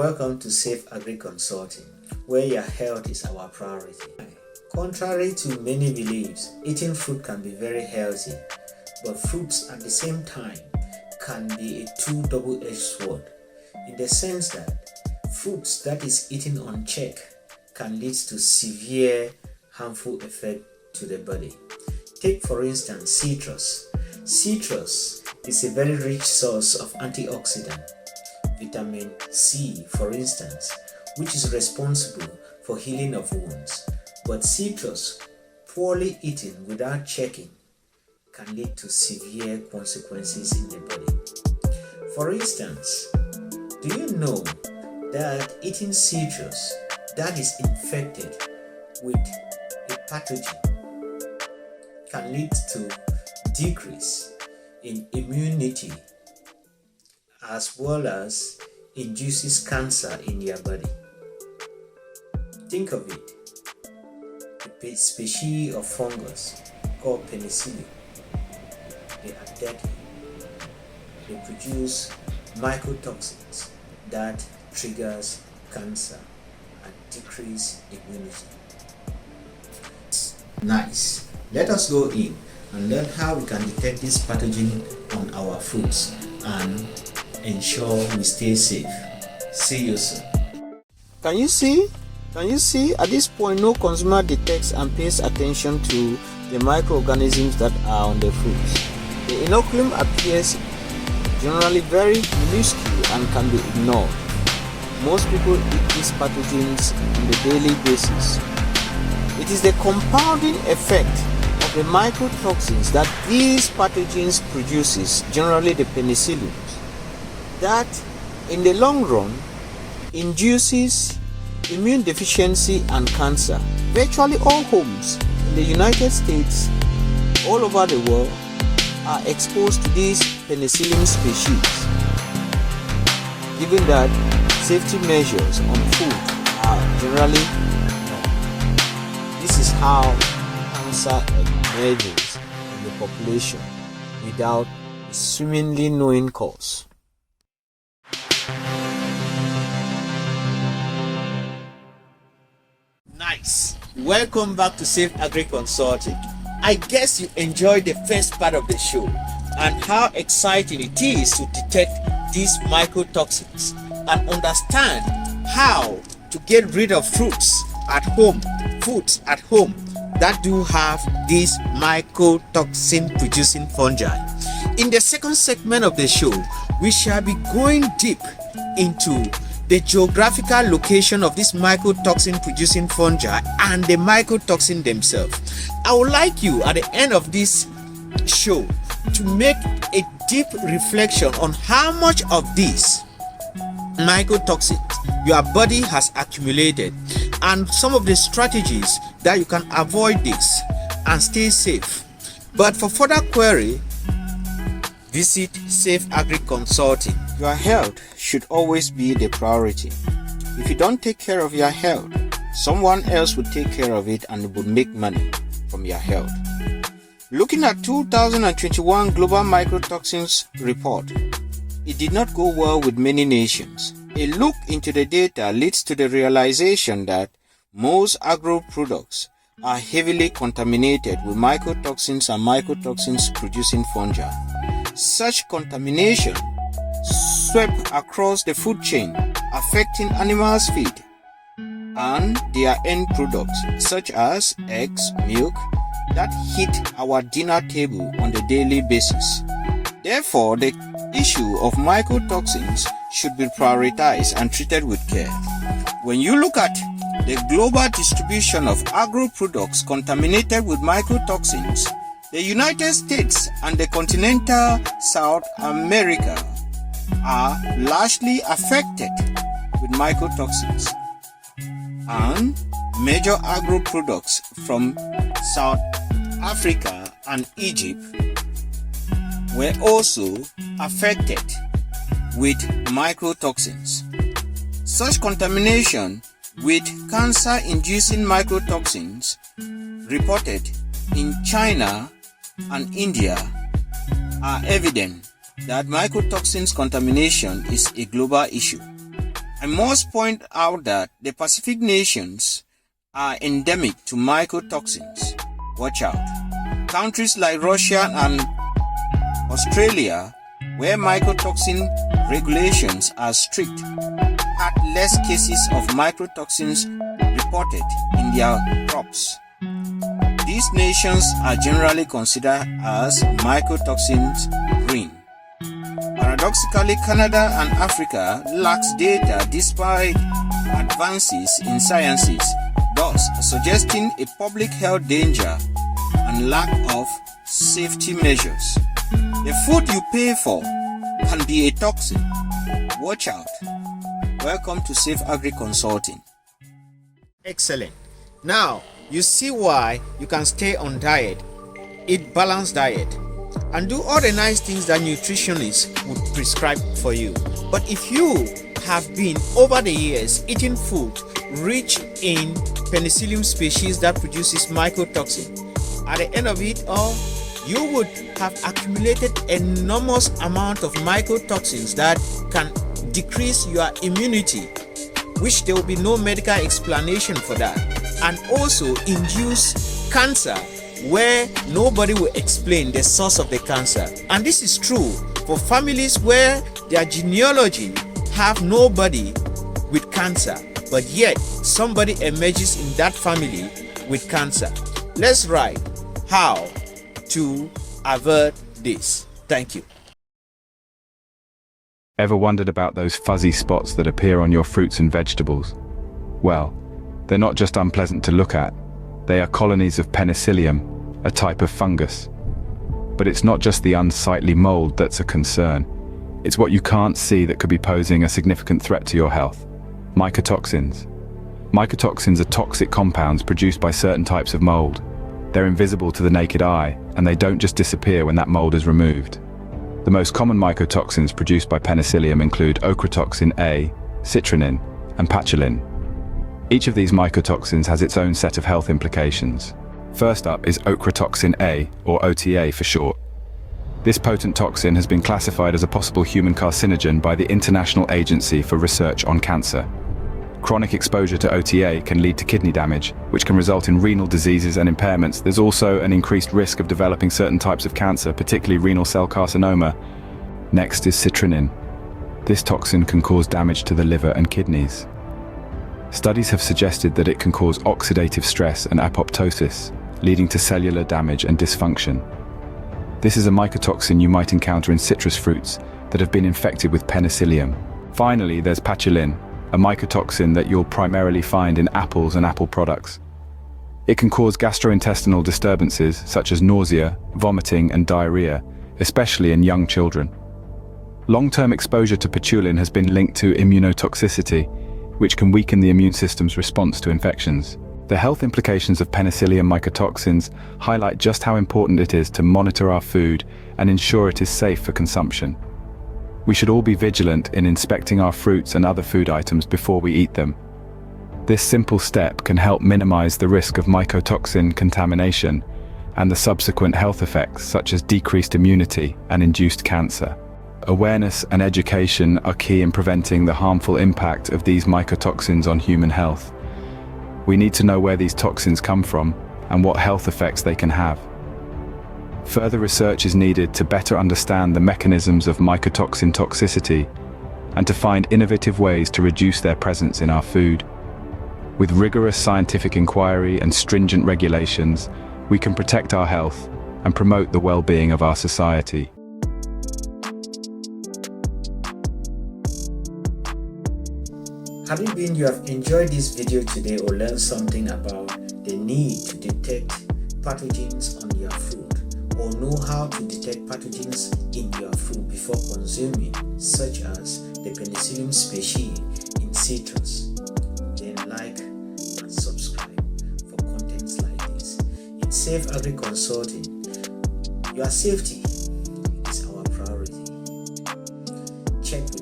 Welcome to Safe Agri Consulting, where your health is our priority. Contrary to many beliefs, eating fruit can be very healthy, but fruits at the same time can be a double-edged sword, in the sense that fruits that is eaten unchecked can lead to severe harmful effect to the body. Take for instance citrus. Citrus is a very rich source of antioxidant, vitamin C for instance, which is responsible for healing of wounds. But citrus, poorly eaten without checking, can lead to severe consequences in the body. For instance, do you know that eating citrus that is infected with a pathogen can lead to decrease in immunity as well as induces cancer in your body? Think of it. A species of fungus called penicillium. They are deadly. They produce microtoxins that triggers cancer and decrease immunity. Nice. Let us go in and learn how we can detect this pathogen on our fruits and ensure we stay safe. See you soon. Can you see? At this point, no consumer detects and pays attention to the microorganisms that are on the fruits. The inoculum appears generally very minuscule and can be ignored. Most people eat these pathogens on a daily basis. It is the compounding effect of the microtoxins that these pathogens produces, generally the penicilliums, that in the long run induces immune deficiency and cancer. Virtually all homes in the United States, all over the world, are exposed to these penicillium species. Given that safety measures on food are generally known, this is how cancer emerges in the population without a seemingly known cause. Nice. Welcome back to Safe Agri Consulting. I guess you enjoyed the first part of the show and how exciting it is to detect these microtoxins and understand how to get rid of foods at home that do have these mycotoxin producing fungi. In the second segment of the show, we shall be going deep into the geographical location of this mycotoxin producing fungi and the mycotoxin themselves. I would like you at the end of this show to make a deep reflection on how much of these mycotoxins your body has accumulated and some of the strategies that you can avoid this and stay safe. But for further query, visit Safe Agri Consulting. Your health should always be the priority. If you don't take care of your health, someone else will take care of it and will make money from your health. Looking at 2021 Global Microtoxins Report, it did not go well with many nations. A look into the data leads to the realization that most agro products are heavily contaminated with mycotoxins and mycotoxins producing fungi. Such contamination swept across the food chain, affecting animals' feed and their end products such as eggs, milk, that hit our dinner table on a daily basis. Therefore, the issue of mycotoxins should be prioritized and treated with care. When you look at the global distribution of agro products contaminated with mycotoxins, the United States and the continental South America are largely affected with mycotoxins, and major agro products from South Africa and Egypt were also affected with mycotoxins. Such contamination with cancer-inducing mycotoxins reported in China and India are evident that mycotoxins contamination is a global issue. I must point out that the Pacific nations are endemic to mycotoxins. Watch out. Countries like Russia and Australia, where mycotoxin regulations are strict, had less cases of mycotoxins reported in their crops. These nations are generally considered as mycotoxins green. Paradoxically, Canada and Africa lacks data despite advances in sciences, thus suggesting a public health danger and lack of safety measures. The food you pay for can be a toxin. Watch out. Welcome to Safe Agri Consulting. Excellent. Now, you see why you can stay on diet, eat balanced diet, and do all the nice things that nutritionists would prescribe for you. But if you have been over the years eating food rich in penicillium species that produces mycotoxin, at the end of it all, you would have accumulated enormous amount of mycotoxins that can decrease your immunity, which there will be no medical explanation for that, and also induce cancer where nobody will explain the source of the cancer. And this is true for families where their genealogy have nobody with cancer, but yet somebody emerges in that family with cancer. Let's write how to avert this. Thank you. Ever wondered about those fuzzy spots that appear on your fruits and vegetables? Well, they're not just unpleasant to look at, they are colonies of penicillium, a type of fungus. But it's not just the unsightly mold that's a concern. It's what you can't see that could be posing a significant threat to your health. Mycotoxins. Mycotoxins are toxic compounds produced by certain types of mold. They're invisible to the naked eye, and they don't just disappear when that mold is removed. The most common mycotoxins produced by penicillium include ochratoxin A, citrinin, and patchoulin. Each of these mycotoxins has its own set of health implications. First up is ochratoxin A, or OTA for short. This potent toxin has been classified as a possible human carcinogen by the International Agency for Research on Cancer. Chronic exposure to OTA can lead to kidney damage, which can result in renal diseases and impairments. There's also an increased risk of developing certain types of cancer, particularly renal cell carcinoma. Next is citrinin. This toxin can cause damage to the liver and kidneys. Studies have suggested that it can cause oxidative stress and apoptosis, leading to cellular damage and dysfunction. This is a mycotoxin you might encounter in citrus fruits that have been infected with penicillium. Finally, there's patchoulin, a mycotoxin that you'll primarily find in apples and apple products. It can cause gastrointestinal disturbances such as nausea, vomiting, and diarrhea, especially in young children. Long-term exposure to patchoulin has been linked to immunotoxicity, which can weaken the immune system's response to infections. The health implications of penicillium mycotoxins highlight just how important it is to monitor our food and ensure it is safe for consumption. We should all be vigilant in inspecting our fruits and other food items before we eat them. This simple step can help minimize the risk of mycotoxin contamination and the subsequent health effects such as decreased immunity and induced cancer. Awareness and education are key in preventing the harmful impact of these mycotoxins on human health. We need to know where these toxins come from and what health effects they can have. Further research is needed to better understand the mechanisms of mycotoxin toxicity and to find innovative ways to reduce their presence in our food. With rigorous scientific inquiry and stringent regulations, we can protect our health and promote the well-being of our society. Having been you have enjoyed this video today or learned something about the need to detect pathogens on your food, or know how to detect pathogens in your food before consuming, such as the penicillium species in citrus, then like and subscribe for contents like this. In Safe Agri Consulting, your safety is our priority. Check with